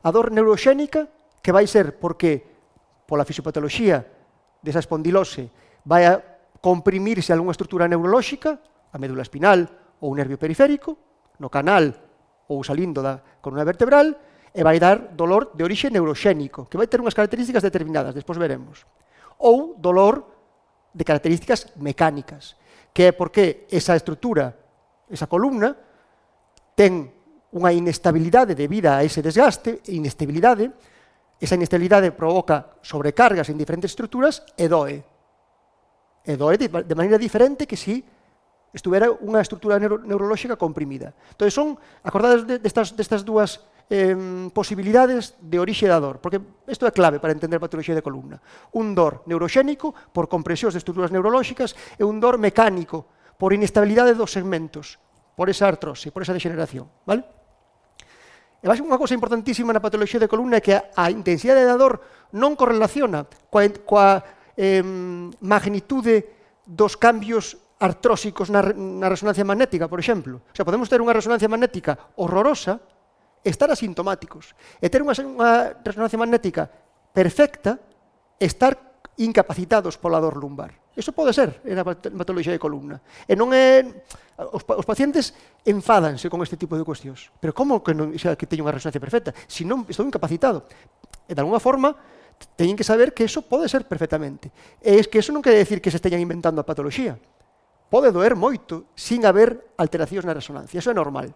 A dor neuroxénica, que vai ser porque, pola fisiopatoloxía desa espondilose, vai a comprimirse algunha estrutura neurolóxica, a médula espinal ou o nervio periférico, no canal ou salindo da columna vertebral, e vai dar dolor de orixe neuroxénico, que vai ter unhas características determinadas, despois veremos. Ou dolor de características mecánicas, que é porque esa estrutura, esa columna, ten unha inestabilidade debida a ese desgaste, inestabilidade, esa inestabilidade provoca sobrecargas en diferentes estruturas e doe. E doe de maneira diferente que si estuvera unha estrutura neurolóxica comprimida. Entón, son, acordades destas dúas posibilidades de orixe da dor, porque isto é clave para entender a patoloxía de columna. Un dor neuroxénico por compresións de estruturas neurolóxicas e un dor mecánico por inestabilidade dos segmentos, por esa artrose, por esa degeneración. Vale? E unha cousa importantísima na patoloxía de columna é que a intensidade da dor non correlaciona coa magnitude dos cambios artrósicos na resonancia magnética, por exemplo. O sea, podemos ter unha resonancia magnética horrorosa, estar asintomáticos, e ter unha resonancia magnética perfecta, estar incapacitados pola dor lumbar. Iso pode ser na patoloxía de columna. E non é... Os pacientes enfádanse con este tipo de cuestións. Pero como que non que teño unha resonancia perfecta? Se non estou incapacitado. E de alguna forma, teñen que saber que iso pode ser perfectamente. E é que iso non quere decir que se esteñan inventando a patoloxía. Pode doer moito sin haber alteracións na resonancia. Iso é normal.